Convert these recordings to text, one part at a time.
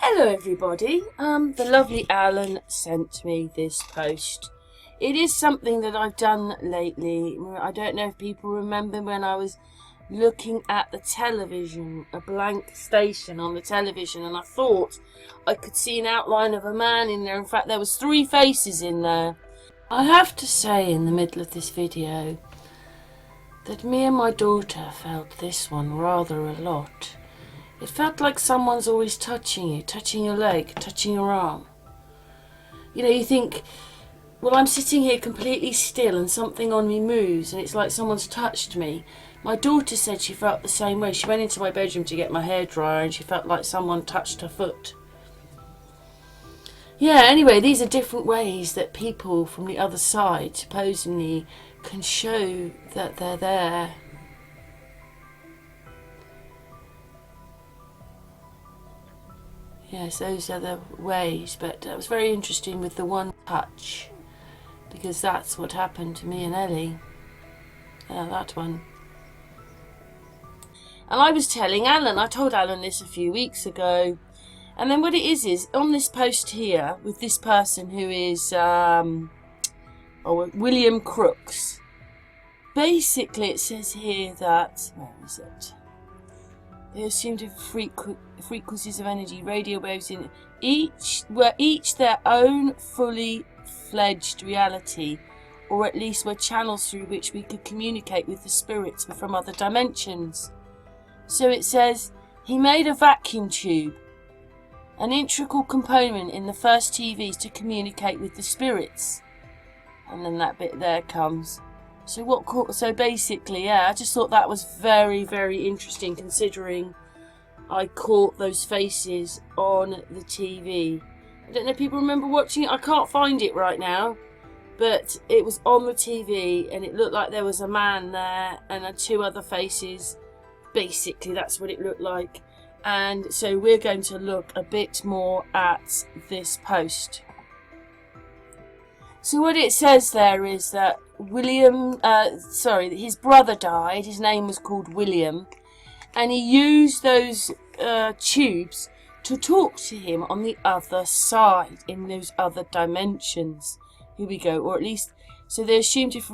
Hello everybody, the lovely Alan sent me this post. It is something that I've done lately. I don't know if people remember when I was looking at the television, a blank station on the television, and I thought I could see an outline of a man in there. In fact, there was 3 faces in there. I have to say in the middle of this video that me and my daughter felt this one rather a lot. It felt like someone's always touching you, touching your leg, touching your arm. You know, you think, well, I'm sitting here completely still and something on me moves and it's like someone's touched me. My daughter said she felt the same way. She went into my bedroom to get my hairdryer and she felt like someone touched her foot. Yeah, anyway, these are different ways that people from the other side supposedly can show that they're there. Yes, those are the ways, but it was very interesting with the one touch, because that's what happened to me and Ellie. That one. And I was telling Alan, I told Alan this a few weeks ago, and then what it is on this post here, with this person who is William Crooks, basically it says here that, where is it? They assume different frequencies of energy, radio waves in each their own fully fledged reality, or at least were channels through which we could communicate with the spirits from other dimensions. So it says, he made a vacuum tube, an integral component in the first TVs to communicate with the spirits. And then that bit there comes. So basically, yeah, I just thought that was very, very interesting, considering I caught those faces on the TV. I don't know if people remember watching it. I can't find it right now, but it was on the TV and it looked like there was a man there and 2 other faces. Basically, that's what it looked like. And so we're going to look a bit more at this post. So what it says there is that his brother died. His name was called William, and he used those tubes to talk to him on the other side, in those other dimensions. Here we go. Or at least, so they assumed at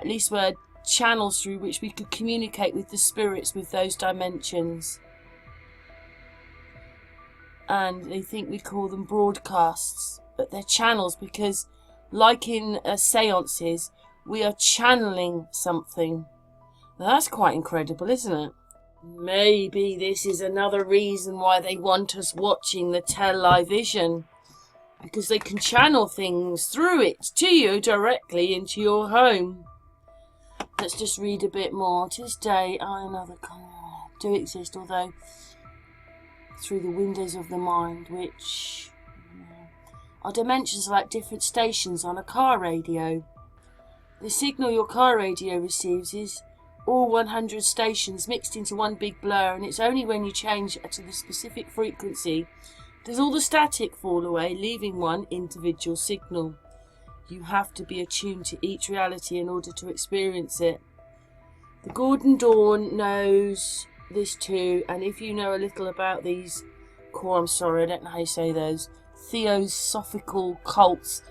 least were channels through which we could communicate with the spirits with those dimensions. And they think we call them broadcasts, but they're channels because, like in seances, we are channeling something. Now, that's quite incredible, isn't it? Maybe this is another reason why they want us watching the television, because they can channel things through it to you directly into your home. Let's just read a bit more. To this day, another do exist, although through the windows of the mind, which our dimensions are like different stations on a car radio. The signal your car radio receives is all 100 stations mixed into one big blur, and it's only when you change to the specific frequency does all the static fall away, leaving one individual signal. You have to be attuned to each reality in order to experience it. The Gordon Dawn knows this too, and if you know a little about these I don't know how you say those, theosophical cults,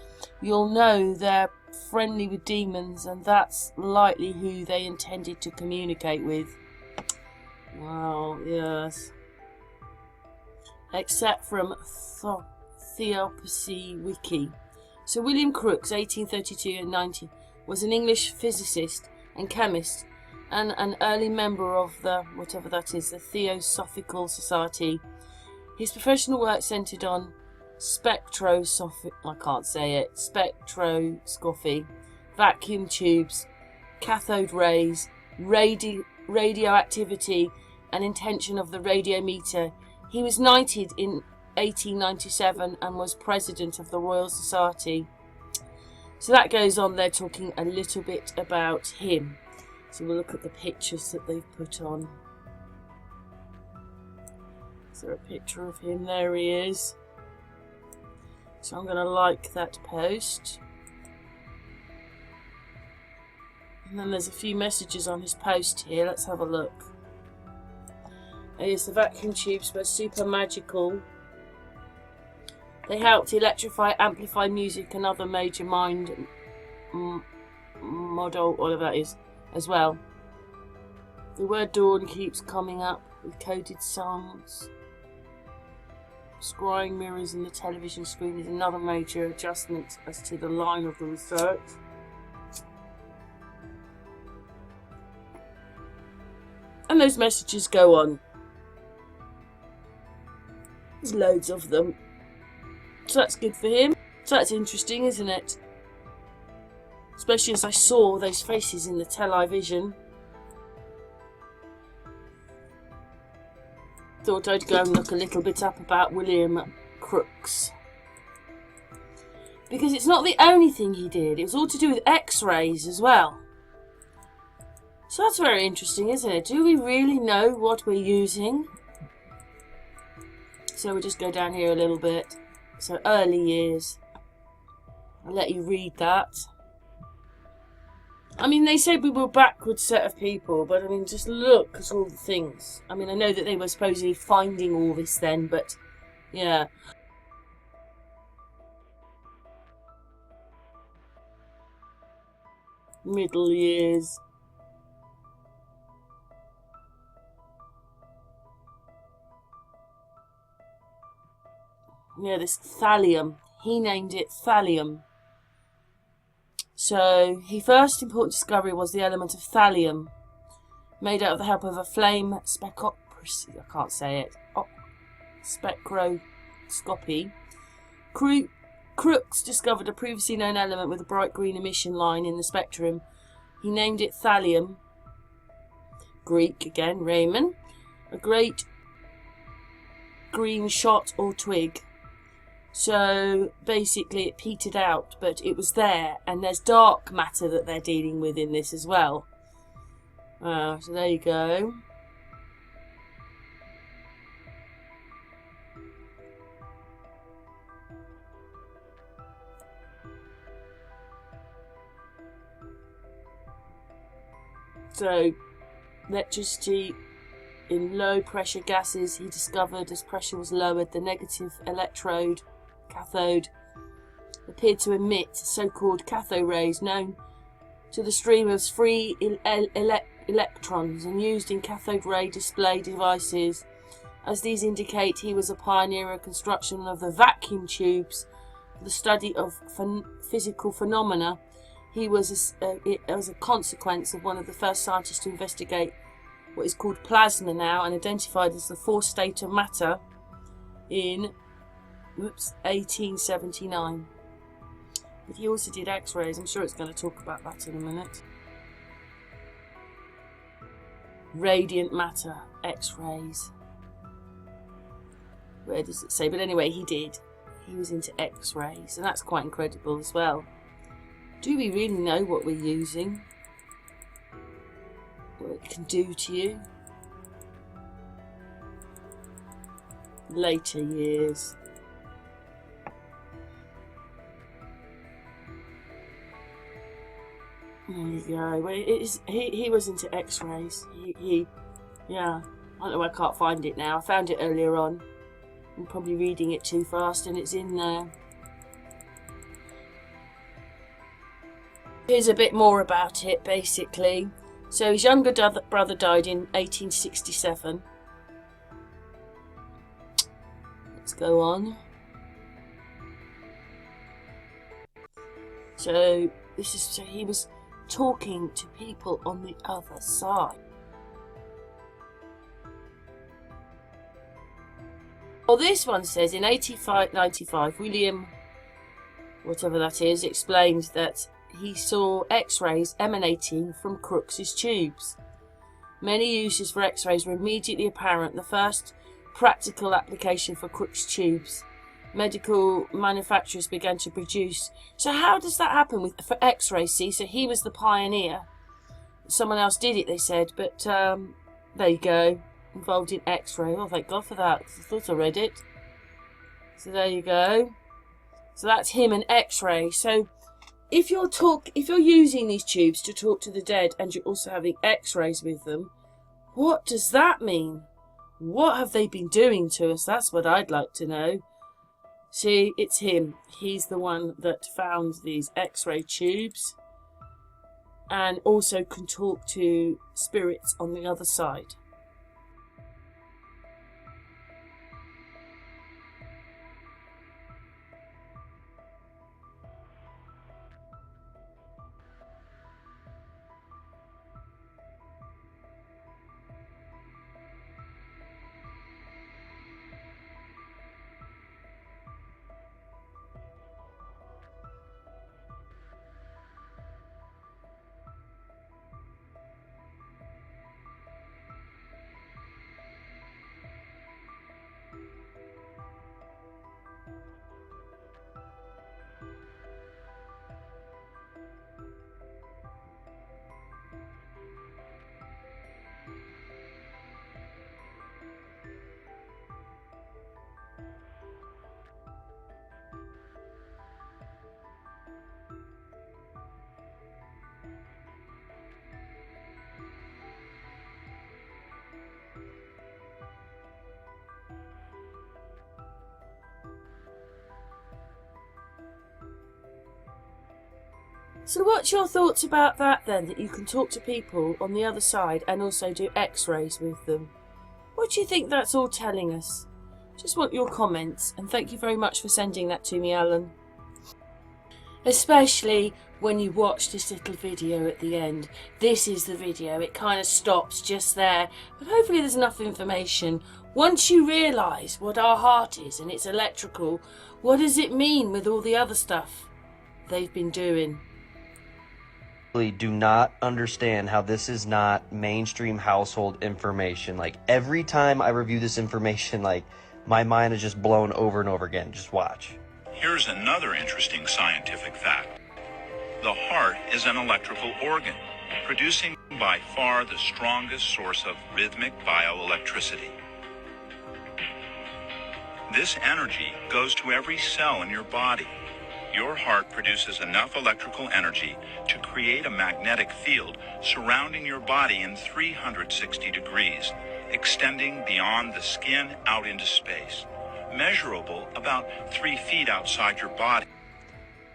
you'll know they're friendly with demons, and that's likely who they intended to communicate with. Wow, yes. Except from Theosophy Wiki. So William Crookes, 1832 and 90, was an English physicist and chemist, and an early member of the, whatever that is, the Theosophical Society. His professional work centred on spectroscopy, vacuum tubes, cathode rays, radioactivity, and intention of the radiometer. He was knighted in 1897 and was president of the Royal Society. So that goes on there, talking a little bit about him. So we'll look at the pictures that they've put on. Is there a picture of him? There he is. So I'm going to like that post. And then there's a few messages on his post here. Let's have a look. Yes, the vacuum tubes were super magical. They helped electrify, amplify music and other major mind model, whatever that is, as well. The word dawn keeps coming up with coded songs. Scrying mirrors in the television screen is another major adjustment as to the line of the research. And those messages go on. There's loads of them. So that's good for him. So that's interesting, isn't it? Especially as I saw those faces in the television. Thought I'd go and look a little bit up about William Crookes. Because it's not the only thing he did. It was all to do with X-rays as well. So that's very interesting, isn't it? Do we really know what we're using? So we'll just go down here a little bit. So early years. I'll let you read that. I mean, they said we were a backward set of people, but I mean, just look at all the things. I mean, I know that they were supposedly finding all this then, but yeah. Middle years. Yeah, this thallium. He named it thallium. So, his first important discovery was the element of thallium, made out of the help of a flame spectroscopy. I can't say it. Spectroscopy. Crookes discovered a previously known element with a bright green emission line in the spectrum. He named it thallium. Greek again, Raymond. A great green shot or twig. So basically it petered out, but it was there, and there's dark matter that they're dealing with in this as well. So there you go. So electricity in low pressure gases, he discovered as pressure was lowered, the negative electrode cathode appeared to emit so-called cathode rays known to the stream of free electrons and used in cathode ray display devices. As these indicate, he was a pioneer in construction of the vacuum tubes, the study of physical phenomena. He was as a consequence of one of the first scientists to investigate what is called plasma now and identified as the fourth state of matter in 1879. But he also did X-rays. I'm sure it's going to talk about that in a minute. Radiant matter, X-rays. Where does it say? But anyway, he did. He was into X-rays, and that's quite incredible as well. Do we really know what we're using? What it can do to you? Later years. There you go. Well, he was into X-rays. Yeah. I don't know. I can't find it now. I found it earlier on. I'm probably reading it too fast, and it's in there. Here's a bit more about it, basically. So his younger brother died in 1867. Let's go on. So he was talking to people on the other side. Well, this one says in 1895, William, whatever that is, explained that he saw X-rays emanating from Crookes' tubes. Many uses for X-rays were immediately apparent. The first practical application for Crookes tubes, medical manufacturers began to produce. So how does that happen for X-rays? See, so he was the pioneer. Someone else did it, they said, but there you go, involved in X-ray. Oh, thank God for that, 'cause I thought I read it. So there you go. So that's him and X-ray. So if you're using these tubes to talk to the dead and you're also having X-rays with them, what does that mean? What have they been doing to us? That's what I'd like to know. See, it's him. He's the one that found these X-ray tubes and also can talk to spirits on the other side. So what's your thoughts about that then, that you can talk to people on the other side and also do x-rays with them? What do you think that's all telling us? Just want your comments, and thank you very much for sending that to me, Alan. Especially when you watch this little video at the end. This is the video, it kind of stops just there, but hopefully there's enough information. Once you realise what our heart is and it's electrical, what does it mean with all the other stuff they've been doing? Do not understand how this is not mainstream household information. Like, every time I review this information, like, my mind is just blown over and over again. Just watch. Here's another interesting scientific fact. The heart is an electrical organ, producing by far the strongest source of rhythmic bioelectricity. This energy goes to every cell in your body. Your heart produces enough electrical energy to create a magnetic field surrounding your body in 360 degrees, extending beyond the skin out into space, measurable about 3 feet outside your body.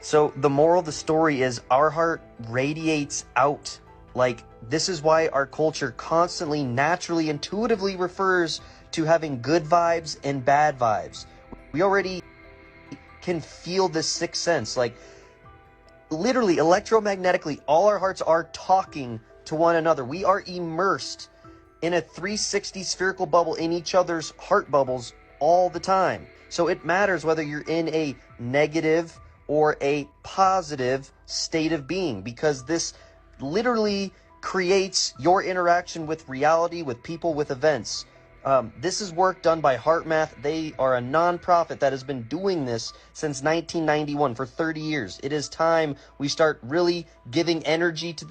So the moral of the story is our heart radiates out. Like, this is why our culture constantly, naturally, intuitively refers to having good vibes and bad vibes. We already can feel this sixth sense. Like, literally, electromagnetically, all our hearts are talking to one another. We are immersed in a 360 spherical bubble in each other's heart bubbles all the time. So it matters whether you're in a negative or a positive state of being, because this literally creates your interaction with reality, with people, with events. This is work done by HeartMath. They are a non-profit that has been doing this since 1991 for 30 years. It is time we start really giving energy to